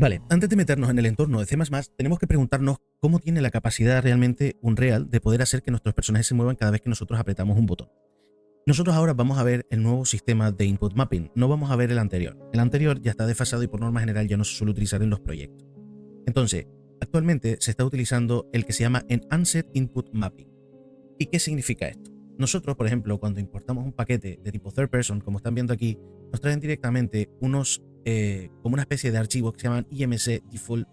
Vale, antes de meternos en el entorno de C++, tenemos que preguntarnos cómo tiene la capacidad realmente Unreal de poder hacer que nuestros personajes se muevan cada vez que nosotros apretamos un botón. Nosotros ahora vamos a ver el nuevo sistema de input mapping, no vamos a ver el anterior. El anterior ya está desfasado y por norma general ya no se suele utilizar en los proyectos. Entonces, actualmente se está utilizando el que se llama Enhanced Input Mapping. ¿Y qué significa esto? Nosotros, por ejemplo, cuando importamos un paquete de tipo third person, como están viendo aquí, nos traen directamente unos, como una especie de archivos que se llaman IMC Default,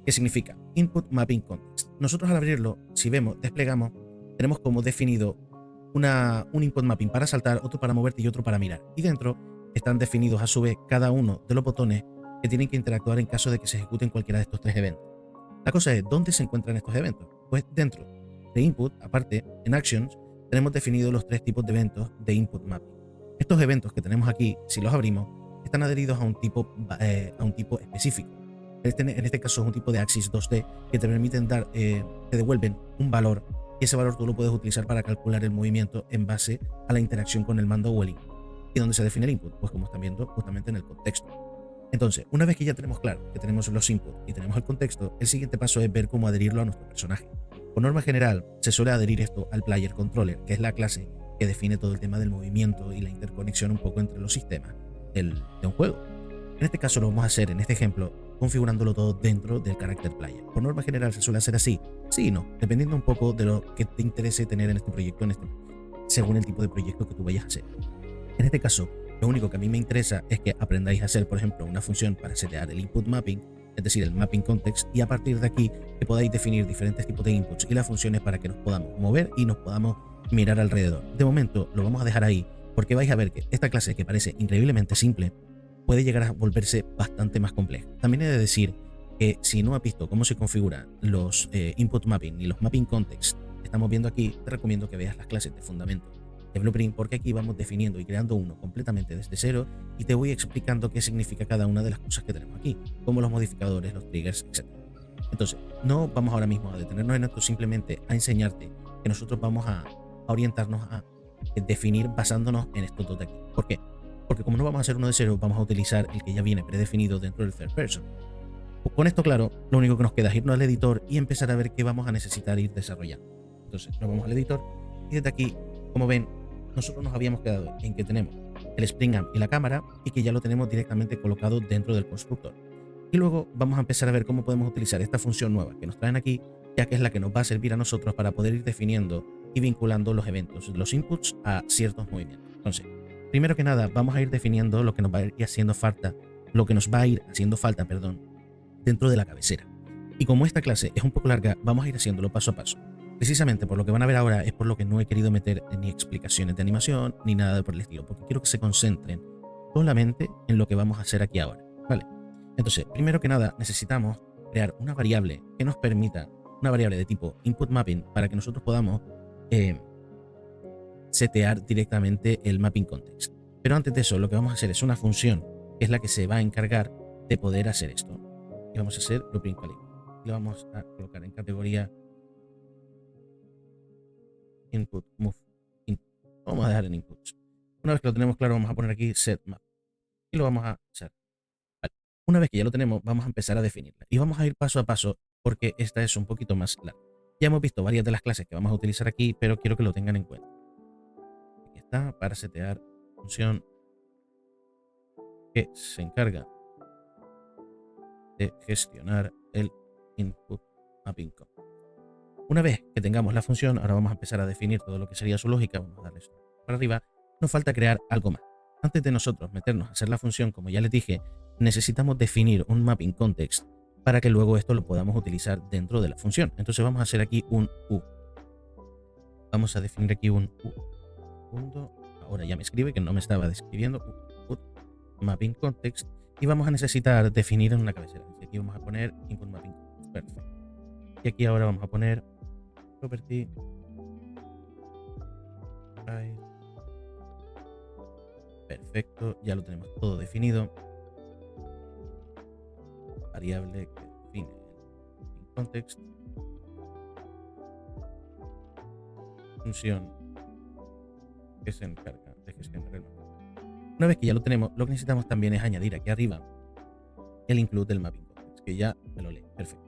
que significa Input Mapping Context. Nosotros al abrirlo, si vemos, desplegamos, tenemos como definido un input mapping para saltar, otro para moverte y otro para mirar. Y dentro están definidos a su vez cada uno de los botones que tienen que interactuar en caso de que se ejecuten cualquiera de estos tres eventos. La cosa es, ¿dónde se encuentran estos eventos? Pues dentro de Input, aparte, en Actions, tenemos definidos los tres tipos de eventos de Input Mapping. Estos eventos que tenemos aquí, si los abrimos, están adheridos a un tipo específico. En este caso es un tipo de Axis 2D que te permiten dar, te devuelven un valor y ese valor tú lo puedes utilizar para calcular el movimiento en base a la interacción con el mando o el input. ¿Y dónde se define el input? Pues como están viendo, justamente en el contexto. Entonces, una vez que ya tenemos claro que tenemos los inputs y tenemos el contexto, el siguiente paso es ver cómo adherirlo a nuestro personaje. Por norma general, se suele adherir esto al Player Controller, que es la clase que define todo el tema del movimiento y la interconexión un poco entre los sistemas de un juego. En este caso lo vamos a hacer, en este ejemplo, configurándolo todo dentro del Character Player. Por norma general se suele hacer así, sí y no, dependiendo un poco de lo que te interese tener en este proyecto, según el tipo de proyecto que tú vayas a hacer. En este caso, lo único que a mí me interesa es que aprendáis a hacer, por ejemplo, una función para setear el input mapping, es decir, el mapping context, y a partir de aquí que podáis definir diferentes tipos de inputs y las funciones para que nos podamos mover y nos podamos mirar alrededor. De momento lo vamos a dejar ahí porque vais a ver que esta clase, que parece increíblemente simple, puede llegar a volverse bastante más compleja. También he de decir que si no has visto cómo se configuran los input mapping y los mapping context que estamos viendo aquí, te recomiendo que veas las clases de fundamento de Blueprint, porque aquí vamos definiendo y creando uno completamente desde cero y te voy explicando qué significa cada una de las cosas que tenemos aquí, como los modificadores, los triggers, etc. Entonces, no vamos ahora mismo a detenernos en esto, simplemente a enseñarte que nosotros vamos a orientarnos a definir basándonos en estos dos de aquí. ¿Por qué? Porque como no vamos a hacer uno de cero, vamos a utilizar el que ya viene predefinido dentro del third person. Con esto claro, lo único que nos queda es irnos al editor y empezar a ver qué vamos a necesitar ir desarrollando. Entonces, nos vamos al editor y desde aquí, como ven, nosotros nos habíamos quedado en que tenemos el Spring Amp y la cámara y que ya lo tenemos directamente colocado dentro del constructor. Y luego vamos a empezar a ver cómo podemos utilizar esta función nueva que nos traen aquí, ya que es la que nos va a servir a nosotros para poder ir definiendo y vinculando los eventos, los inputs a ciertos movimientos. Entonces, primero que nada, vamos a ir definiendo lo que nos va a ir haciendo falta, dentro de la cabecera. Y como esta clase es un poco larga, vamos a ir haciéndolo paso a paso. Precisamente por lo que van a ver ahora es por lo que no he querido meter ni explicaciones de animación ni nada por el estilo, porque quiero que se concentren solamente en lo que vamos a hacer aquí ahora, ¿vale? Entonces, primero que nada, necesitamos crear una variable que nos permita, una variable de tipo input mapping, para que nosotros podamos setear directamente el mapping context. Pero antes de eso, lo que vamos a hacer es una función que es la que se va a encargar de poder hacer esto. Y vamos a hacer Blueprint Calib. Y lo vamos a colocar en categoría input move input. Vamos a dejar en inputs. Una vez que lo tenemos claro, vamos a poner aquí set map y lo vamos a hacer. Vale. Una vez que ya lo tenemos, vamos a empezar a definirla y vamos a ir paso a paso porque esta es un poquito más larga. Ya hemos visto varias de las clases que vamos a utilizar aquí, pero quiero que lo tengan en cuenta. Aquí está, para setear función que se encarga de gestionar el input mapping code. Una vez que tengamos la función, ahora vamos a empezar a definir todo lo que sería su lógica. Vamos a darle esto para arriba. Nos falta crear algo más. Antes de nosotros meternos a hacer la función, como ya les dije, necesitamos definir un mapping context para que luego esto lo podamos utilizar dentro de la función. Entonces vamos a hacer aquí un U. Vamos a definir aquí un U. Punto. Ahora ya me escribe que no me estaba describiendo. Mapping context. Y vamos a necesitar definir en una cabecera. Y aquí vamos a poner input mapping context. Perfecto. Y aquí ahora vamos a poner property. Perfecto, ya lo tenemos todo definido. Variable que define el context. Función que se encarga de gestionar el mapping. Una vez que ya lo tenemos, lo que necesitamos también es añadir aquí arriba el include del mapping context. que ya me lo lee. Perfecto.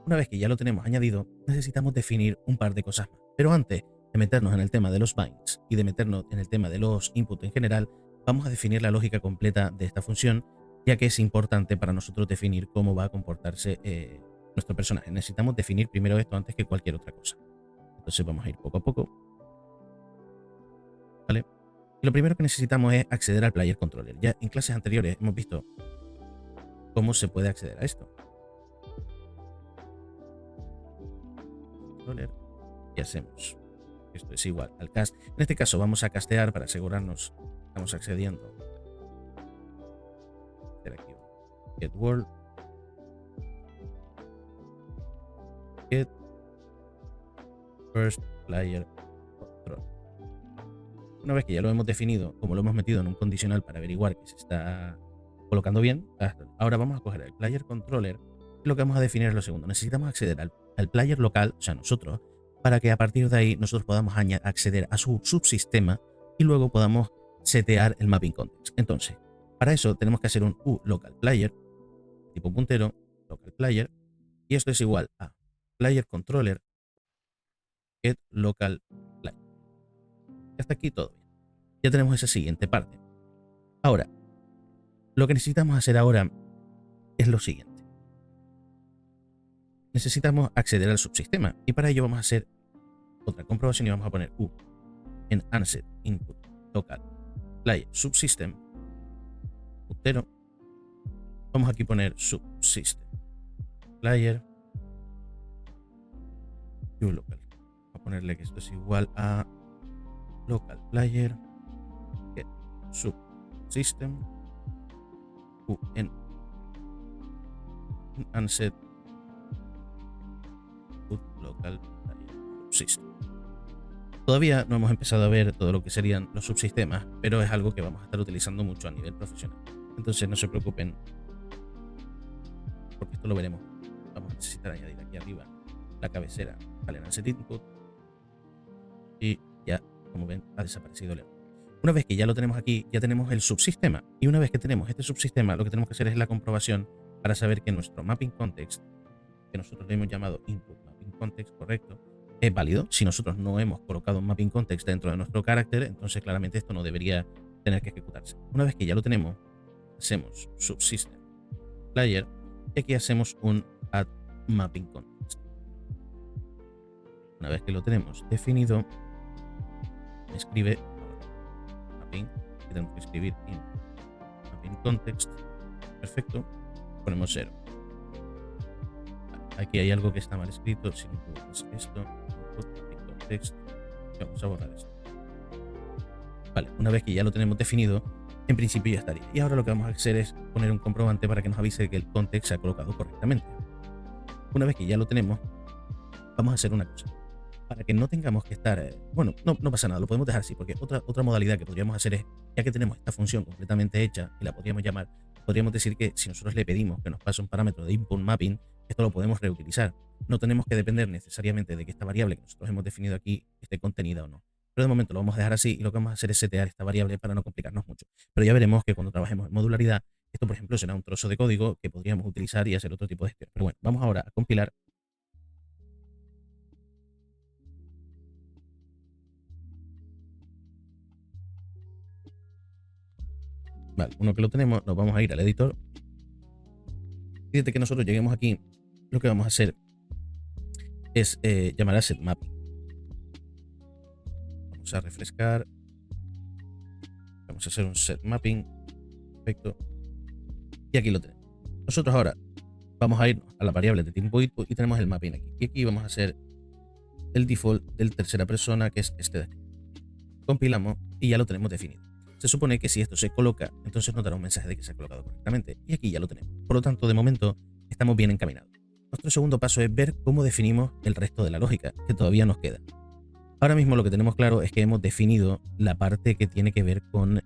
Una vez que ya lo tenemos añadido, necesitamos definir un par de cosas más. Pero antes de meternos en el tema de los binds y de meternos en el tema de los inputs en general, vamos a definir la lógica completa de esta función, ya que es importante para nosotros definir cómo va a comportarse nuestro personaje. Necesitamos definir primero esto antes que cualquier otra cosa. Entonces vamos a ir poco a poco. ¿Vale? Y lo primero que necesitamos es acceder al player controller. Ya en clases anteriores hemos visto cómo se puede acceder a esto. Y hacemos. Esto es igual al cast. En este caso vamos a castear para asegurarnos que estamos accediendo. Aquí, get world. Get first player control. Una vez que ya lo hemos definido, como lo hemos metido en un condicional para averiguar que se está colocando bien, ahora vamos a coger el player controller y lo que vamos a definir es lo segundo. Necesitamos acceder al player local, o sea, nosotros, para que a partir de ahí nosotros podamos acceder a su subsistema y luego podamos setear el mapping context. Entonces, para eso tenemos que hacer un local player, tipo puntero, local player, y esto es igual a player controller get local player. Hasta aquí todo bien. Ya tenemos esa siguiente parte. Ahora, lo que necesitamos hacer ahora es lo siguiente. Necesitamos acceder al subsistema y para ello vamos a hacer otra comprobación y vamos a poner en unset input local player subsystem puntero. Vamos aquí a poner subsystem player local. Vamos a ponerle que esto es igual a local player get subsystem en unset local player subsystem. Todavía no hemos empezado a ver todo lo que serían los subsistemas, pero es algo que vamos a estar utilizando mucho a nivel profesional. Entonces no se preocupen, porque esto lo veremos. Vamos a necesitar añadir aquí arriba la cabecera al unset input y ya, como ven, ha desaparecido el error. Una vez que ya lo tenemos aquí, ya tenemos el subsistema. Y una vez que tenemos este subsistema, lo que tenemos que hacer es la comprobación para saber que nuestro mapping context, que nosotros le hemos llamado input mapping context, correcto, es válido. Si nosotros no hemos colocado un mapping context dentro de nuestro carácter, entonces claramente esto no debería tener que ejecutarse. Una vez que ya lo tenemos, hacemos subsystem player y aquí hacemos un add mapping context. Una vez que lo tenemos definido, escribe mapping y tenemos que escribir input mapping context. Perfecto, ponemos 0. Aquí hay algo que está mal escrito. Si no es esto, input context. Vamos a borrar esto. Vale, una vez que ya lo tenemos definido, en principio ya estaría. Y ahora lo que vamos a hacer es poner un comprobante para que nos avise que el context se ha colocado correctamente. Una vez que ya lo tenemos, vamos a hacer una cosa. Para que no tengamos que estar... bueno, no pasa nada, lo podemos dejar así, porque otra modalidad que podríamos hacer es, ya que tenemos esta función completamente hecha y la podríamos llamar, podríamos decir que si nosotros le pedimos que nos pase un parámetro de input mapping, esto lo podemos reutilizar. No tenemos que depender necesariamente de que esta variable que nosotros hemos definido aquí esté contenida o no. Pero de momento lo vamos a dejar así y lo que vamos a hacer es setear esta variable para no complicarnos mucho. Pero ya veremos que cuando trabajemos en modularidad, esto por ejemplo será un trozo de código que podríamos utilizar y hacer otro tipo de gestión. Pero bueno, vamos ahora a compilar. Vale, uno que lo tenemos, nos vamos a ir al editor. Y desde que nosotros lleguemos aquí, lo que vamos a hacer es llamar a setMapping. Vamos a refrescar. Vamos a hacer un setMapping. Perfecto. Y aquí lo tenemos. Nosotros ahora vamos a ir a la variable de tiempo input y tenemos el mapping aquí. Y aquí vamos a hacer el default del tercera persona, que es este de aquí. Compilamos y ya lo tenemos definido. Se supone que si esto se coloca, entonces nos dará un mensaje de que se ha colocado correctamente. Y aquí ya lo tenemos. Por lo tanto, de momento, estamos bien encaminados. Nuestro segundo paso es ver cómo definimos el resto de la lógica, que todavía nos queda. Ahora mismo lo que tenemos claro es que hemos definido la parte que tiene que ver con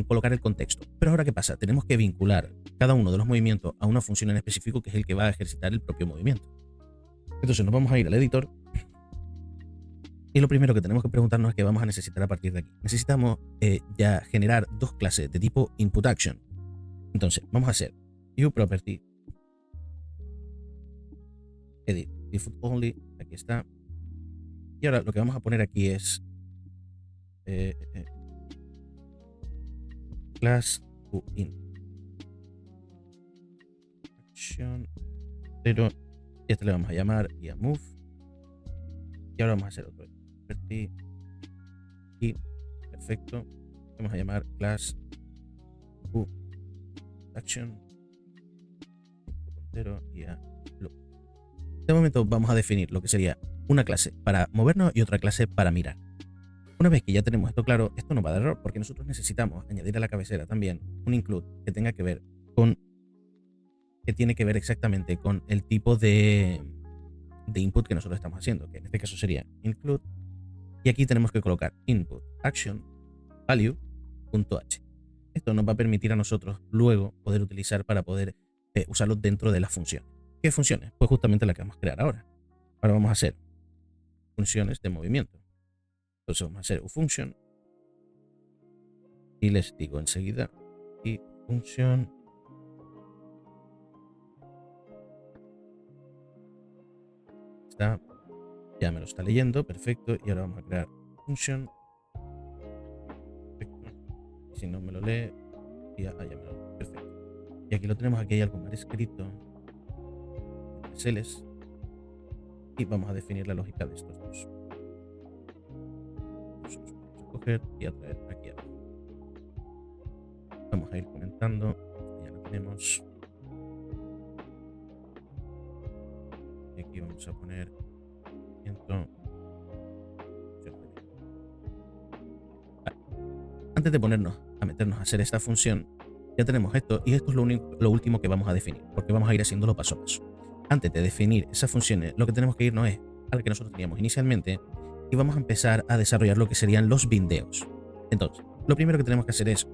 colocar el contexto. Pero ahora, ¿qué pasa? Tenemos que vincular cada uno de los movimientos a una función en específico que es el que va a ejercitar el propio movimiento. Entonces nos vamos a ir al editor. Y lo primero que tenemos que preguntarnos es qué vamos a necesitar a partir de aquí. Necesitamos ya generar dos clases de tipo input action. Entonces, vamos a hacer view property, edit default only, aquí está. Y ahora lo que vamos a poner aquí es class in action, pero este le vamos a llamar move. Y ahora vamos a hacer otro property y perfecto. Vamos a llamar class action y a loop. De momento vamos a definir lo que sería una clase para movernos y otra clase para mirar. Una vez que ya tenemos esto claro, esto no va a dar error porque nosotros necesitamos añadir a la cabecera también un include que tenga que ver con, que tiene que ver exactamente con el tipo de input que nosotros estamos haciendo, que en este caso sería include, y aquí tenemos que colocar input action value.h. Esto nos va a permitir a nosotros luego poder utilizar para poder usarlo dentro de las funciones. ¿Qué funciones? Pues justamente la que vamos a crear ahora. Ahora vamos a hacer funciones de movimiento. Entonces vamos a hacer uFunction y les digo enseguida y función está, ya me lo está leyendo, perfecto. Y ahora vamos a crear function, perfecto. Y si no me lo lee, ya me lo lee, perfecto. Y aquí lo tenemos, aquí hay algo mal escrito, celes, y vamos a definir la lógica de estos dos. Vamos a coger y a traer aquí abajo. Vamos a ir comentando, ya lo tenemos. Y aquí vamos a poner antes de ponernos a meternos a hacer esta función, ya tenemos esto y esto es lo último que vamos a definir, porque vamos a ir haciéndolo paso a paso. Antes de definir esas funciones, lo que tenemos que irnos es a la que nosotros teníamos inicialmente y vamos a empezar a desarrollar lo que serían los bindeos. Entonces, lo primero que tenemos que hacer es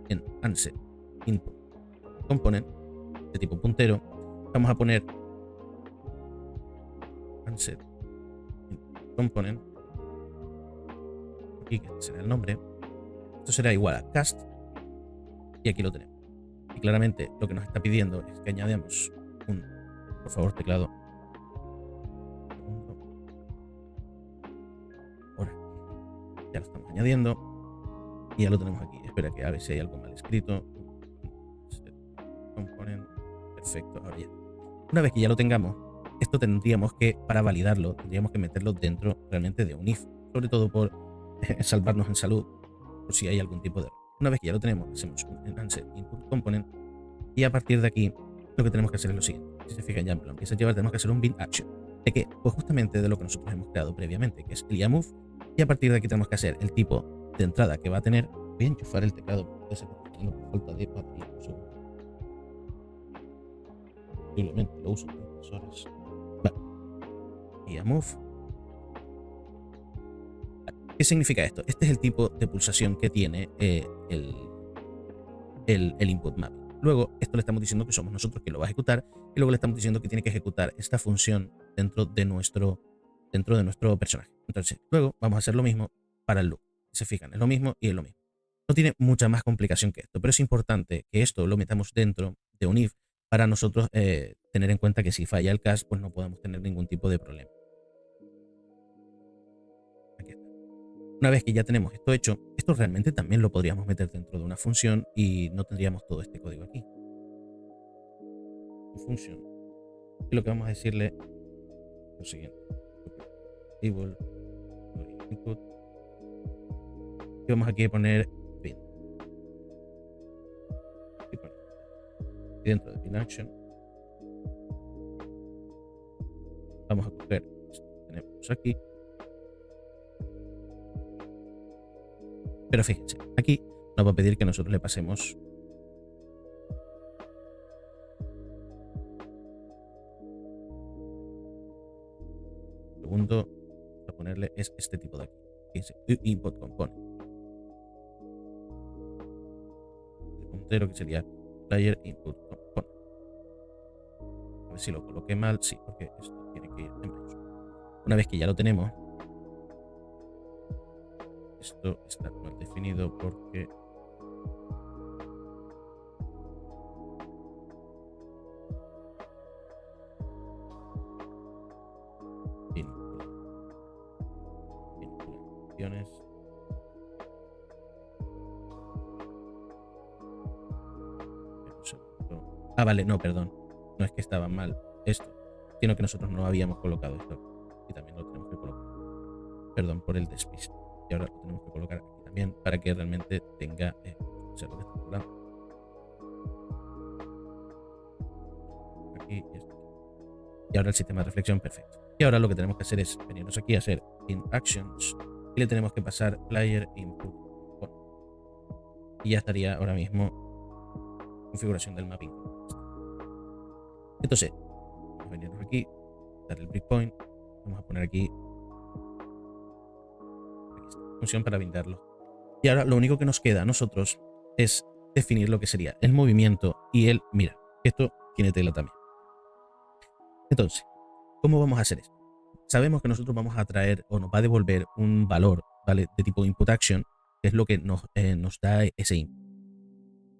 en unset input component de tipo puntero. Vamos a poner unset input component, aquí que será el nombre. Esto será igual a cast y aquí lo tenemos. Y claramente lo que nos está pidiendo es que añadamos por favor, teclado. Ahora, ya lo estamos añadiendo y ya lo tenemos aquí. Espera que a ver si hay algo mal escrito. Component, perfecto, ahora ya. Una vez que ya lo tengamos, esto tendríamos que, para validarlo, tendríamos que meterlo dentro realmente de un if, sobre todo por salvarnos en salud, por si hay algún tipo de error. Una vez que ya lo tenemos, hacemos un enhance input component y a partir de aquí lo que tenemos que hacer es lo siguiente. Si se fijan, ya lo empieza a llevar, tenemos que hacer un bin action. ¿De qué? Pues justamente de lo que nosotros hemos creado previamente, que es el move, y a partir de aquí tenemos que hacer el tipo de entrada que va a tener. Voy a enchufar el teclado porque se está teniendo por falta de batería. Posiblemente lo uso tantas horas. Vale. Move. ¿Qué significa esto? Este es el tipo de pulsación que tiene el input map. Luego, esto le estamos diciendo que somos nosotros quien lo va a ejecutar y luego le estamos diciendo que tiene que ejecutar esta función dentro de nuestro personaje. Entonces, luego vamos a hacer lo mismo para el loop. Se fijan, es lo mismo y es lo mismo. No tiene mucha más complicación que esto, pero es importante que esto lo metamos dentro de un if para nosotros tener en cuenta que si falla el cast, pues no podemos tener ningún tipo de problema. Aquí está. Una vez que ya tenemos esto hecho, esto realmente también lo podríamos meter dentro de una función y no tendríamos todo este código aquí. Función. Y lo que vamos a decirle es lo siguiente. Table, input. Y vamos aquí a poner bin. Y dentro de bin action vamos a coger esto que tenemos aquí. Pero fíjense, aquí nos va a pedir que nosotros le pasemos segundo a ponerle es este tipo de aquí. Fíjense, input component. El puntero que sería player input component. A ver si lo coloqué mal, sí, porque esto tiene que ir en mayúscula. Una vez que ya lo tenemos, esto está mal definido porque Opciones. Un segundo. Ah, vale, no, perdón. No es que estaba mal esto, sino que nosotros no habíamos colocado esto. Y también lo tenemos que colocar. Perdón por el despiste. Y ahora lo tenemos que colocar aquí también para que realmente tenga ser lo que está hablando. Aquí y esto. Y ahora el sistema de reflexión, perfecto. Y ahora lo que tenemos que hacer es venirnos aquí a hacer in actions y le tenemos que pasar player input on. Y ya estaría ahora mismo configuración del mapping. Entonces, vamos a venirnos aquí, dar el breakpoint, vamos a poner aquí esta función para brindarlo. Y ahora lo único que nos queda a nosotros es definir lo que sería el movimiento y el mira. Esto tiene tela también. Entonces, ¿cómo vamos a hacer esto? Sabemos que nosotros vamos a traer o nos va a devolver un valor, ¿vale?, de tipo input action, que es lo que nos da ese input.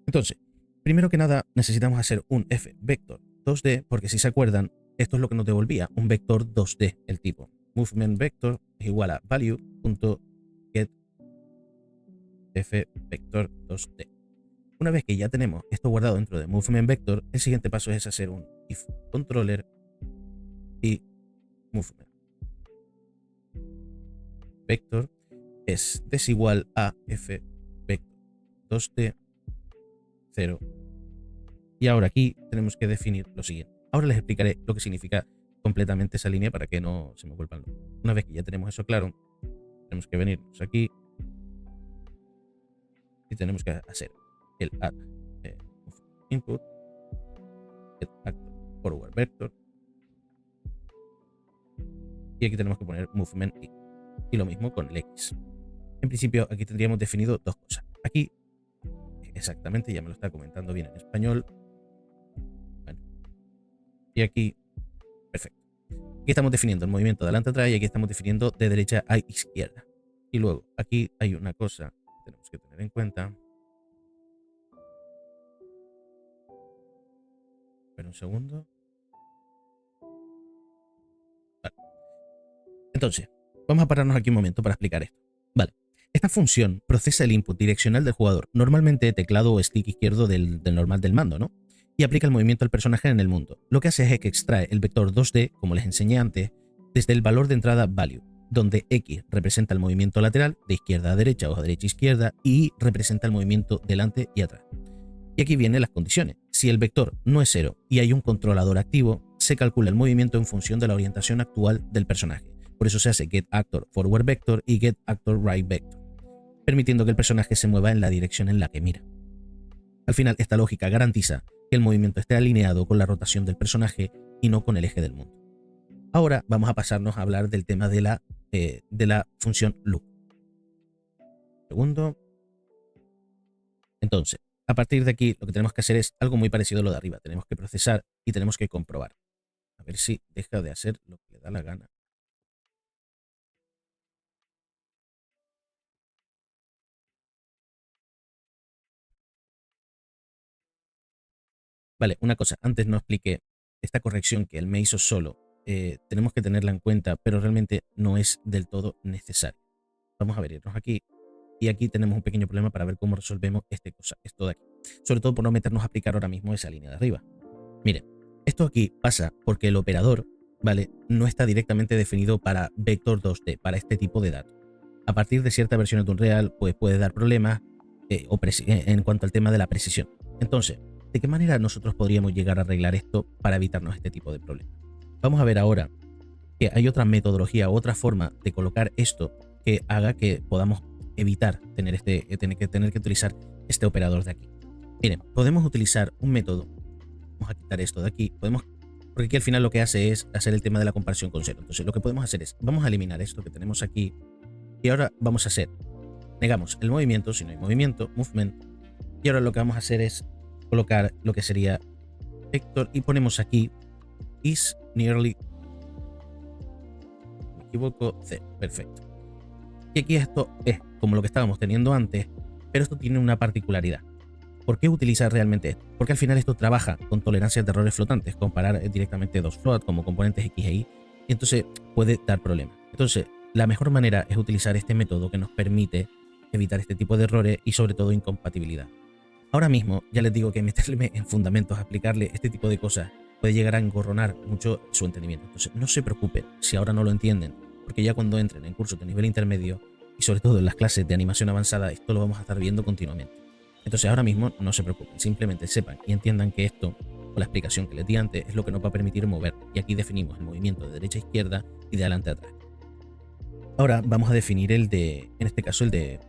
Entonces, primero que nada necesitamos hacer un f vector 2D, porque si se acuerdan, esto es lo que nos devolvía un vector 2D, el tipo movement vector es igual a value.get f vector 2D. Una vez que ya tenemos esto guardado dentro de movement vector, el siguiente paso es hacer un if controller y movement vector es desigual a f vector 2D 0. Y ahora aquí tenemos que definir lo siguiente. Ahora les explicaré lo que significa completamente esa línea para que no se me vuelvan locos. Una vez que ya tenemos eso claro, tenemos que venirnos aquí y tenemos que hacer el add input, get actor forward vector, y aquí tenemos que poner movement y lo mismo con el X. En principio aquí tendríamos definido dos cosas. Aquí exactamente, ya me lo está comentando bien en español. Bueno, y aquí, perfecto. Aquí estamos definiendo el movimiento de adelante atrás y aquí estamos definiendo de derecha a izquierda. Y luego aquí hay una cosa que tenemos que tener en cuenta. Espera un segundo. Vale. Entonces, vamos a pararnos aquí un momento para explicar esto. Vale. Esta función procesa el input direccional del jugador, normalmente teclado o stick izquierdo del normal del mando, ¿no? Y aplica el movimiento al personaje en el mundo. Lo que hace es que extrae el vector 2D, como les enseñé antes, desde el valor de entrada value, donde X representa el movimiento lateral, de izquierda a derecha o de derecha a izquierda, y Y representa el movimiento delante y atrás. Y aquí vienen las condiciones. Si el vector no es 0 y hay un controlador activo, se calcula el movimiento en función de la orientación actual del personaje. Por eso se hace get actor forward vector y get actor right vector, permitiendo que el personaje se mueva en la dirección en la que mira. Al final, esta lógica garantiza que el movimiento esté alineado con la rotación del personaje y no con el eje del mundo. Ahora vamos a pasarnos a hablar del tema de la función loop. Segundo. Entonces, a partir de aquí lo que tenemos que hacer es algo muy parecido a lo de arriba. Tenemos que procesar y tenemos que comprobar. A ver si deja de hacer lo que le da la gana. Vale, una cosa, antes no expliqué esta corrección que él me hizo solo. Tenemos que tenerla en cuenta, pero realmente no es del todo necesario. Vamos a ver, irnos aquí. Y aquí tenemos un pequeño problema para ver cómo resolvemos esto de aquí. Sobre todo por no meternos a aplicar ahora mismo esa línea de arriba. Miren, esto aquí pasa porque el operador, ¿vale?, no está directamente definido para vector 2D, para este tipo de datos. A partir de ciertas versiones de Unreal, pues puede dar problemas en cuanto al tema de la precisión. Entonces, ¿de qué manera nosotros podríamos llegar a arreglar esto para evitarnos este tipo de problemas? Vamos a ver ahora que hay otra metodología, otra forma de colocar esto que haga que podamos evitar tener que utilizar este operador de aquí. Miren, podemos utilizar un método. Vamos a quitar esto de aquí. Porque aquí al final lo que hace es hacer el tema de la comparación con 0. Entonces lo que podemos hacer es, vamos a eliminar esto que tenemos aquí. Y ahora vamos a hacer, negamos el movimiento, si no hay movimiento, movement. Y ahora lo que vamos a hacer es colocar lo que sería vector y ponemos aquí is nearly, me equivoco, 0. Perfecto. Y aquí esto es como lo que estábamos teniendo antes, pero esto tiene una particularidad. ¿Por qué utilizar realmente esto? Porque al final esto trabaja con tolerancias de errores flotantes, comparar directamente dos float como componentes X e Y, y entonces puede dar problemas. Entonces, la mejor manera es utilizar este método que nos permite evitar este tipo de errores y sobre todo incompatibilidad. Ahora mismo ya les digo que meterme en fundamentos, aplicarle este tipo de cosas puede llegar a engorronar mucho su entendimiento. Entonces no se preocupen si ahora no lo entienden, porque ya cuando entren en cursos de nivel intermedio y sobre todo en las clases de animación avanzada, esto lo vamos a estar viendo continuamente. Entonces ahora mismo no se preocupen, simplemente sepan y entiendan que esto, con la explicación que les di antes, es lo que nos va a permitir mover. Y aquí definimos el movimiento de derecha a izquierda y de adelante a atrás. Ahora vamos a definir el de, en este caso el de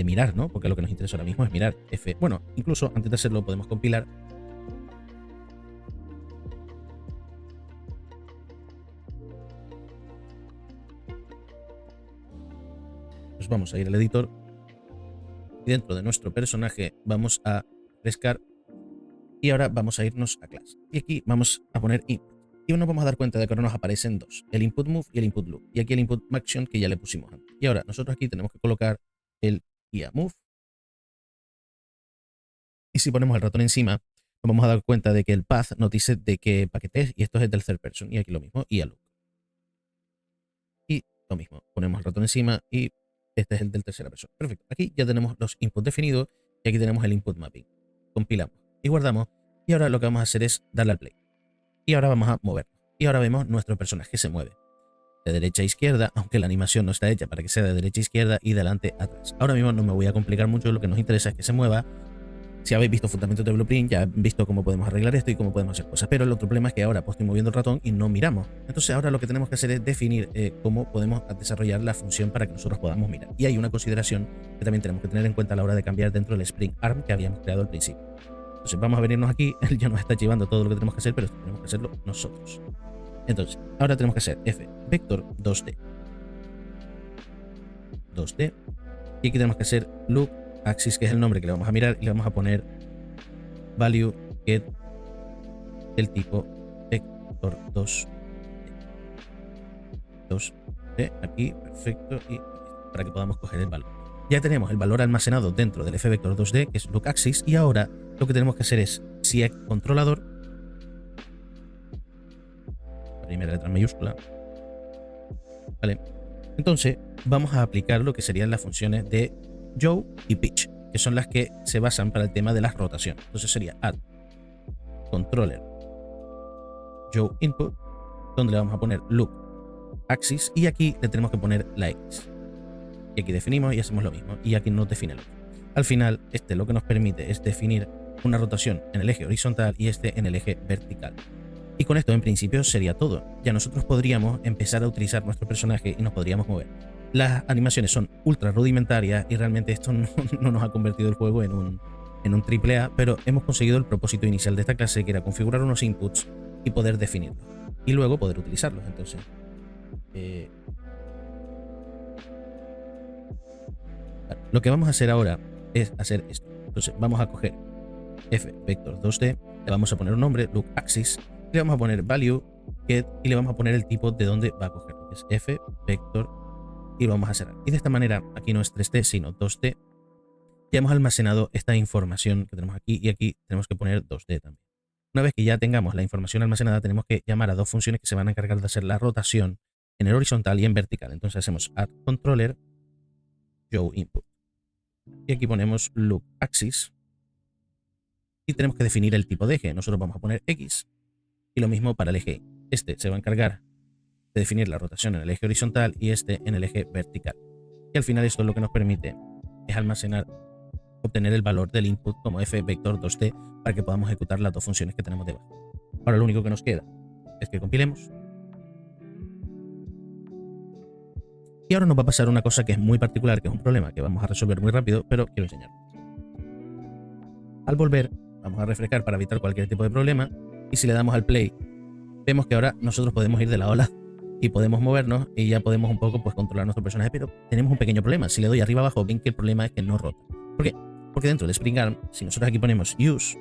mirar, ¿no? Porque lo que nos interesa ahora mismo es mirar. Bueno, incluso antes de hacerlo podemos compilar. Pues vamos a ir al editor y dentro de nuestro personaje vamos a refrescar y ahora vamos a irnos a clase. Y aquí vamos a poner input. Y nos vamos a dar cuenta de que ahora nos aparecen dos, el input move y el input loop. Y aquí el input action que ya le pusimos antes. Y ahora nosotros aquí tenemos que colocar el IA move. Y si ponemos el ratón encima, nos vamos a dar cuenta de que el path nos dice de qué paquete es, y esto es el del third person. Y aquí lo mismo, IA loop. Y lo mismo, ponemos el ratón encima y este es el del tercera persona. Perfecto. Aquí ya tenemos los inputs definidos y aquí tenemos el input mapping. Compilamos y guardamos. Y ahora lo que vamos a hacer es darle al play. Y ahora vamos a movernos. Y ahora vemos nuestro personaje se mueve de derecha a izquierda, aunque la animación no está hecha para que sea de derecha a izquierda y de adelante a atrás. Ahora mismo no me voy a complicar mucho, lo que nos interesa es que se mueva. Si habéis visto fundamentos de Blueprint, ya han visto cómo podemos arreglar esto y cómo podemos hacer cosas. Pero el otro problema es que ahora pues, estoy moviendo el ratón y no miramos. Entonces ahora lo que tenemos que hacer es definir cómo podemos desarrollar la función para que nosotros podamos mirar. Y hay una consideración que también tenemos que tener en cuenta a la hora de cambiar dentro del Spring Arm que habíamos creado al principio. Entonces vamos a venirnos aquí, él ya nos está llevando todo lo que tenemos que hacer, pero esto tenemos que hacerlo nosotros. Entonces, ahora tenemos que hacer f vector 2D. 2D. Y aquí tenemos que hacer loop axis, que es el nombre que le vamos a mirar, y le vamos a poner value get del tipo vector 2D. 2D, aquí, perfecto, y para que podamos coger el valor. Ya tenemos el valor almacenado dentro del fvector 2D, que es look axis, y ahora lo que tenemos que hacer es si controlador, primera letra mayúscula, vale. Entonces vamos a aplicar lo que serían las funciones de yaw y pitch, que son las que se basan para el tema de las rotaciones. Entonces sería add controller yaw input, donde le vamos a poner loop axis, y aquí le tenemos que poner la X. Y aquí definimos y hacemos lo mismo, y aquí nos define el otro. Al final, este lo que nos permite es definir una rotación en el eje horizontal y este en el eje vertical. Y con esto en principio sería todo. Ya nosotros podríamos empezar a utilizar nuestro personaje y nos podríamos mover. Las animaciones son ultra rudimentarias y realmente esto no nos ha convertido el juego en un AAA, pero hemos conseguido el propósito inicial de esta clase, que era configurar unos inputs y poder definirlos. Y luego poder utilizarlos. Entonces, lo que vamos a hacer ahora es hacer esto. Entonces vamos a coger f vector 2D, le vamos a poner un nombre, look axis, le vamos a poner value get y le vamos a poner el tipo de donde va a coger, que es f vector, y lo vamos a cerrar. Y de esta manera aquí no es 3D sino 2D. Ya hemos almacenado esta información que tenemos aquí, y aquí tenemos que poner 2D también. Una vez que ya tengamos la información almacenada, tenemos que llamar a dos funciones que se van a encargar de hacer la rotación en el horizontal y en vertical. Entonces hacemos add controller yaw input y aquí ponemos loop axis y tenemos que definir el tipo de eje. Nosotros vamos a poner X y lo mismo para el eje Y. Este se va a encargar de definir la rotación en el eje horizontal y este en el eje vertical. Y al final esto lo que nos permite es obtener el valor del input como f vector 2D para que podamos ejecutar las dos funciones que tenemos debajo. Ahora lo único que nos queda es que compilemos. Y ahora nos va a pasar una cosa que es muy particular, que es un problema que vamos a resolver muy rápido, pero quiero enseñar. Al volver, vamos a refrescar para evitar cualquier tipo de problema, y si le damos al play, vemos que ahora nosotros podemos ir de lado a lado y podemos movernos y ya podemos un poco pues controlar nuestro personaje, pero tenemos un pequeño problema. Si le doy arriba abajo, ven que el problema es que no rota. ¿Por qué? Porque dentro de Spring Arm, si nosotros aquí ponemos use,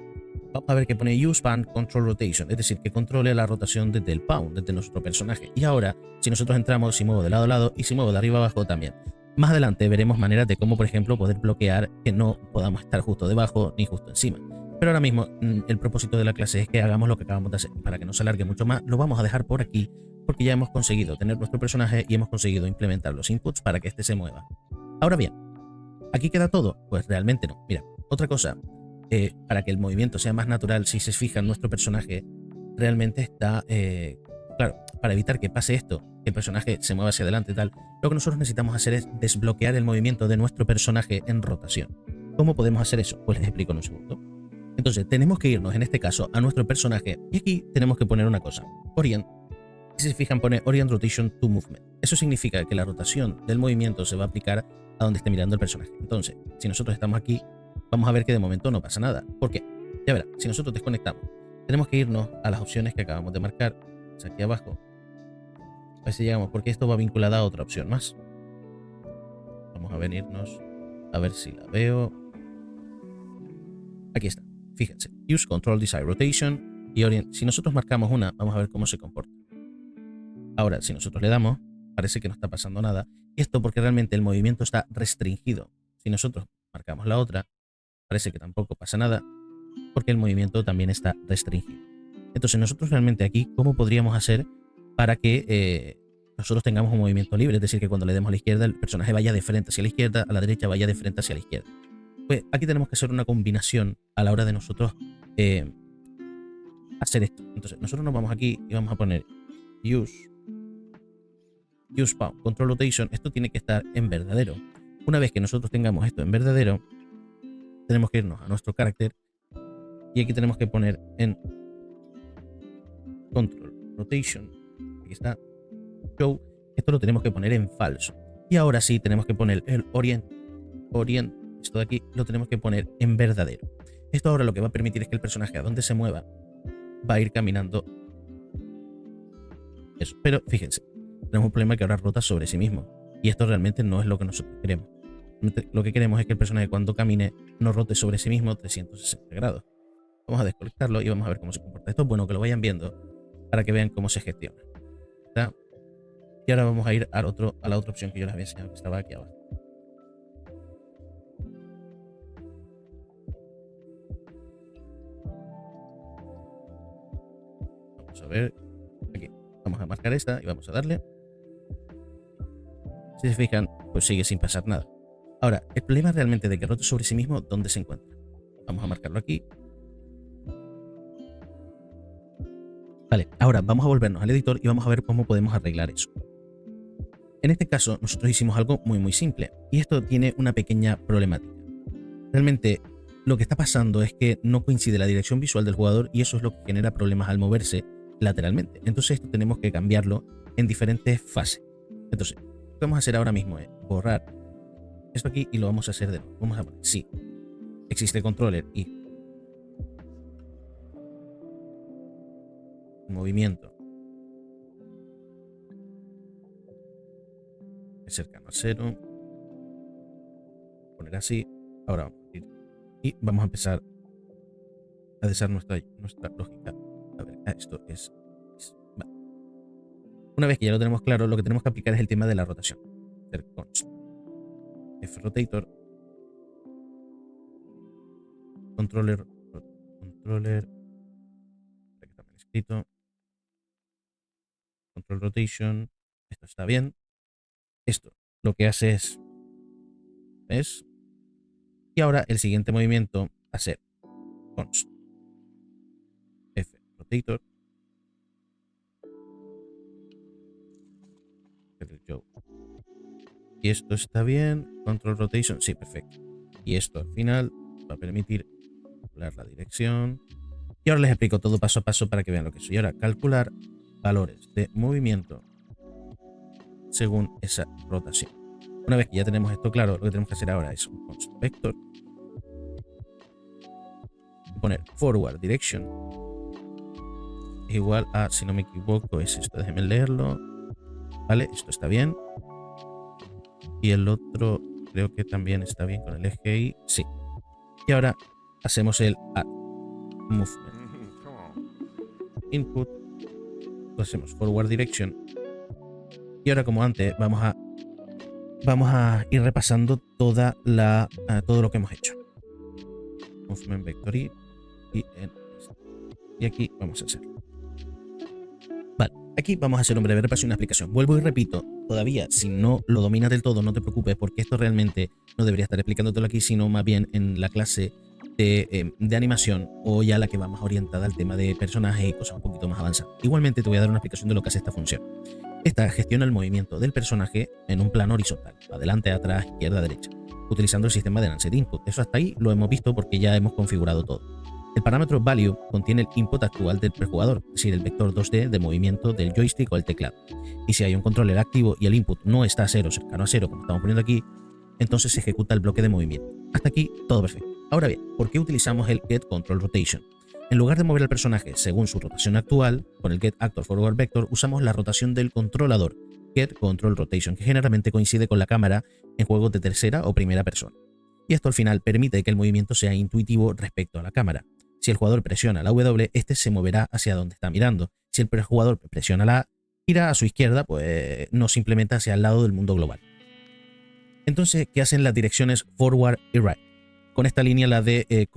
vamos a ver que pone use pan control rotation, es decir, que controle la rotación desde el pawn, desde nuestro personaje. Y ahora, si nosotros entramos, si muevo de lado a lado y si muevo de arriba abajo también. Más adelante veremos maneras de cómo, por ejemplo, poder bloquear que no podamos estar justo debajo ni justo encima. Pero ahora mismo el propósito de la clase es que hagamos lo que acabamos de hacer. Para que no se alargue mucho más, lo vamos a dejar por aquí, porque ya hemos conseguido tener nuestro personaje y hemos conseguido implementar los inputs para que este se mueva. Ahora bien, ¿aquí queda todo? Pues realmente no. Mira, otra cosa, para que el movimiento sea más natural, si se fija en nuestro personaje, realmente está, claro, para evitar que pase esto, que el personaje se mueva hacia adelante y tal, lo que nosotros necesitamos hacer es desbloquear el movimiento de nuestro personaje en rotación. ¿Cómo podemos hacer eso? Pues les explico en un segundo. Entonces, tenemos que irnos, en este caso, a nuestro personaje, y aquí tenemos que poner una cosa, Orient. Si se fijan, pone Orient Rotation to Movement. Eso significa que la rotación del movimiento se va a aplicar a donde esté mirando el personaje. Entonces, si nosotros estamos aquí, vamos a ver que de momento no pasa nada. ¿Por qué? Ya verá, si nosotros desconectamos, tenemos que irnos a las opciones que acabamos de marcar, aquí abajo. A ver si llegamos, porque esto va vinculada a otra opción más. Vamos a venirnos a ver si la veo. Aquí está, fíjense, Use Control Design Rotation y Orient. Si nosotros marcamos una, vamos a ver cómo se comporta. Ahora, si nosotros le damos, parece que no está pasando nada. Y esto porque realmente el movimiento está restringido. Si nosotros marcamos la otra, parece que tampoco pasa nada, porque el movimiento también está restringido. Entonces, nosotros realmente aquí, ¿cómo podríamos hacer para que nosotros tengamos un movimiento libre? Es decir, que cuando le demos a la izquierda, el personaje vaya de frente hacia la izquierda, a la derecha vaya de frente hacia la izquierda. Pues aquí tenemos que hacer una combinación a la hora de nosotros hacer esto. Entonces, nosotros nos vamos aquí y vamos a poner Use Pound Control Rotation. Esto tiene que estar en verdadero. Una vez que nosotros tengamos esto en verdadero, tenemos que irnos a nuestro carácter y aquí tenemos que poner en Control Rotation. Aquí está Show. Esto lo tenemos que poner en falso. Y ahora sí tenemos que poner el Orient. Esto de aquí lo tenemos que poner en verdadero. Esto ahora lo que va a permitir es que el personaje a donde se mueva va a ir caminando eso. Pero fíjense, tenemos un problema que ahora rota sobre sí mismo. Y esto realmente no es lo que nosotros queremos. Lo que queremos es que el personaje cuando camine no rote sobre sí mismo 360 grados. Vamos a desconectarlo y vamos a ver cómo se comporta. Esto es bueno que lo vayan viendo para que vean cómo se gestiona. ¿Está? Y ahora vamos a ir a la otra opción que yo les había enseñado, que estaba aquí abajo. Vamos a ver. Aquí. Vamos a marcar esta y vamos a darle. Si se fijan, pues sigue sin pasar nada. Ahora, el problema realmente de que rote sobre sí mismo, ¿dónde se encuentra? Vamos a marcarlo aquí. Vale, ahora vamos a volvernos al editor y vamos a ver cómo podemos arreglar eso. En este caso, nosotros hicimos algo muy simple y esto tiene una pequeña problemática. Realmente, lo que está pasando es que no coincide la dirección visual del jugador y eso es lo que genera problemas al moverse lateralmente. Entonces, esto tenemos que cambiarlo en diferentes fases. Entonces, lo que vamos a hacer ahora mismo es borrar esto aquí y lo vamos a hacer de nuevo. Vamos a poner sí. Existe controller y movimiento es cercano a 0. Poner así. Ahora vamos a ir y vamos a empezar a deshacer nuestra lógica. A ver, esto es vale. Una vez que ya lo tenemos claro, lo que tenemos que aplicar es el tema de la rotación. Hacer const F rotator controller aquí también escrito control rotation. Esto está bien. Esto lo que hace es y ahora el siguiente movimiento va a ser const F rotator y esto está bien. Control rotation, sí, perfecto. Y esto al final va a permitir calcular la dirección. Y ahora les explico todo paso a paso para que vean lo que soy. Y ahora calcular valores de movimiento según esa rotación. Una vez que ya tenemos esto claro, lo que tenemos que hacer ahora es un const vector, poner forward direction es igual a, si no me equivoco, es esto. Déjenme leerlo. Vale, esto está bien. Y el otro creo que también está bien con el eje Y. Sí. Y ahora hacemos el add movement input. Lo hacemos forward direction. Y ahora, como antes, vamos a ir repasando todo lo que hemos hecho. Movement vector y aquí vamos a hacer Vale, aquí vamos a hacer un breve repaso y una explicación. Vuelvo y repito, todavía si no lo dominas del todo, no te preocupes, porque esto realmente no debería estar explicándotelo aquí, sino más bien en la clase de animación, o ya la que va más orientada al tema de personajes y cosas un poquito más avanzadas. Igualmente te voy a dar una explicación de lo que hace esta función. Esta gestiona el movimiento del personaje en un plano horizontal, adelante, atrás, izquierda, derecha, utilizando el sistema de Lancet Input. Eso hasta ahí lo hemos visto porque ya hemos configurado todo. El parámetro value contiene el input actual del prejugador, es decir, el vector 2D de movimiento del joystick o el teclado. Y si hay un controller activo y el input no está a 0, cercano a 0, como estamos poniendo aquí, entonces se ejecuta el bloque de movimiento. Hasta aquí todo perfecto. Ahora bien, ¿por qué utilizamos el Get Control Rotation? En lugar de mover al personaje según su rotación actual, con el Get Actor Forward Vector usamos la rotación del controlador, Get Control Rotation, que generalmente coincide con la cámara en juegos de tercera o primera persona. Y esto al final permite que el movimiento sea intuitivo respecto a la cámara. Si el jugador presiona la W, este se moverá hacia donde está mirando. Si el jugador presiona la A, irá a su izquierda, pues no simplemente hacia el lado del mundo global. Entonces, ¿qué hacen las direcciones forward y right? Con esta línea, la de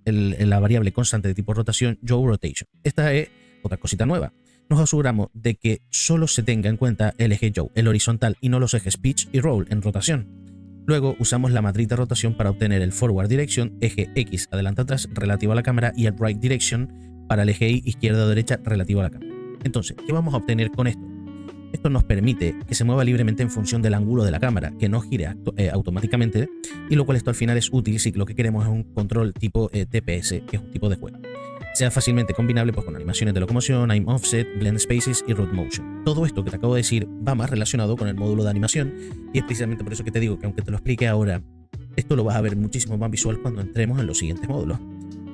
la variable constante de tipo rotación, yaw rotation. Esta es otra cosita nueva. Nos aseguramos de que solo se tenga en cuenta el eje yaw, el horizontal, y no los ejes pitch y roll en rotación. Luego usamos la matriz de rotación para obtener el forward direction, eje X adelante atrás relativo a la cámara, y el right direction para el eje Y izquierda o derecha relativo a la cámara. Entonces, ¿qué vamos a obtener con esto? Esto nos permite que se mueva libremente en función del ángulo de la cámara, que no gire automáticamente, y lo cual esto al final es útil si lo que queremos es un control tipo TPS, que es un tipo de juego. Sea fácilmente combinable pues, con animaciones de locomoción, aim offset, blend spaces y root motion. Todo esto que te acabo de decir va más relacionado con el módulo de animación, y es precisamente por eso que te digo que aunque te lo explique ahora, esto lo vas a ver muchísimo más visual cuando entremos en los siguientes módulos.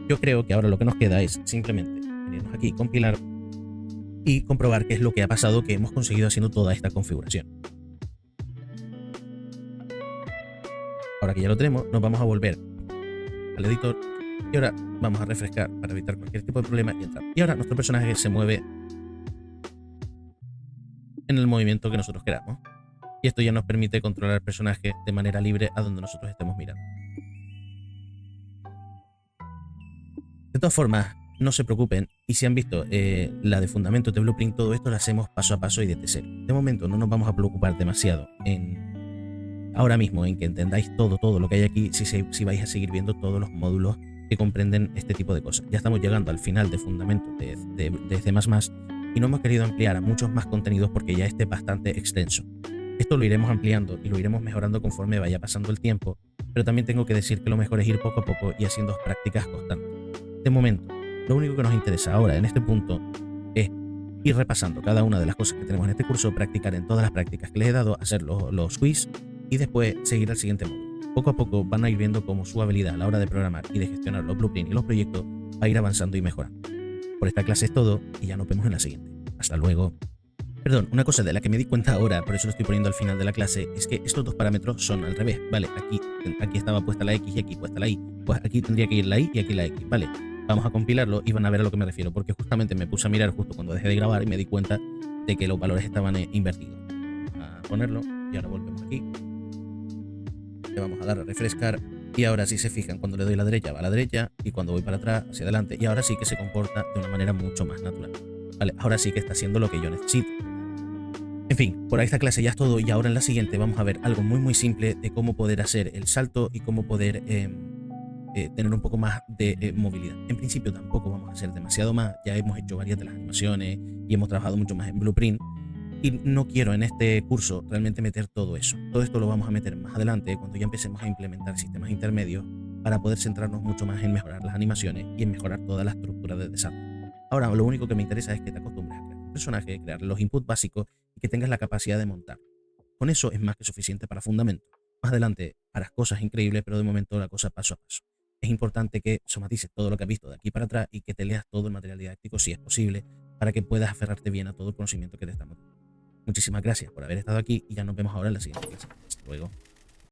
Yo creo que ahora lo que nos queda es simplemente venirnos aquí, compilar y comprobar qué es lo que ha pasado, que hemos conseguido haciendo toda esta configuración. Ahora que ya lo tenemos, nos vamos a volver al editor y ahora vamos a refrescar para evitar cualquier tipo de problema y entrar. Y ahora nuestro personaje se mueve en el movimiento que nosotros queramos. Y esto ya nos permite controlar al personaje de manera libre a donde nosotros estemos mirando. De todas formas, no se preocupen, y si han visto la de fundamentos de Blueprint, todo esto lo hacemos paso a paso y desde cero. De momento no nos vamos a preocupar demasiado ahora mismo en que entendáis todo lo que hay aquí, si vais a seguir viendo todos los módulos que comprenden este tipo de cosas. Ya estamos llegando al final de fundamentos de C++ y no hemos querido ampliar a muchos más contenidos porque ya esté bastante extenso. Esto lo iremos ampliando y lo iremos mejorando conforme vaya pasando el tiempo, pero también tengo que decir que lo mejor es ir poco a poco y haciendo prácticas constantes. De momento, lo único que nos interesa ahora en este punto es ir repasando cada una de las cosas que tenemos en este curso, practicar en todas las prácticas que les he dado, hacer los quiz y después seguir al siguiente módulo. Poco a poco van a ir viendo cómo su habilidad a la hora de programar y de gestionar los blueprints y los proyectos va a ir avanzando y mejorando. Por esta clase es todo y ya nos vemos en la siguiente. Hasta luego. Perdón, una cosa de la que me di cuenta ahora, por eso lo estoy poniendo al final de la clase, es que estos dos parámetros son al revés, ¿vale? Aquí estaba puesta la X y aquí puesta la Y. Pues aquí tendría que ir la Y y aquí la X, ¿vale? Vamos a compilarlo y van a ver a lo que me refiero, porque justamente me puse a mirar justo cuando dejé de grabar y me di cuenta de que los valores estaban invertidos. Vamos a ponerlo y ahora volvemos aquí. Le vamos a dar a refrescar y ahora si se fijan, cuando le doy a la derecha va a la derecha y cuando voy para atrás hacia adelante, y ahora sí que se comporta de una manera mucho más natural. Vale, ahora sí que está haciendo lo que yo necesito. En fin, por ahí esta clase ya es todo y ahora en la siguiente vamos a ver algo muy simple de cómo poder hacer el salto y cómo poder tener un poco más de movilidad. En principio tampoco vamos a hacer demasiado más, ya hemos hecho varias de las animaciones y hemos trabajado mucho más en Blueprint y no quiero en este curso realmente meter todo eso. Todo esto lo vamos a meter más adelante cuando ya empecemos a implementar sistemas intermedios para poder centrarnos mucho más en mejorar las animaciones y en mejorar toda la estructura de desarrollo. Ahora lo único que me interesa es que te acostumbres a crear un personaje, crear los inputs básicos y que tengas la capacidad de montar. Con eso es más que suficiente para fundamento. Más adelante harás cosas increíbles, pero de momento la cosa paso a paso. Es importante que somatices todo lo que has visto de aquí para atrás y que te leas todo el material didáctico si es posible para que puedas aferrarte bien a todo el conocimiento que te estamos dando. Muchísimas gracias por haber estado aquí y ya nos vemos ahora en la siguiente clase. Hasta luego.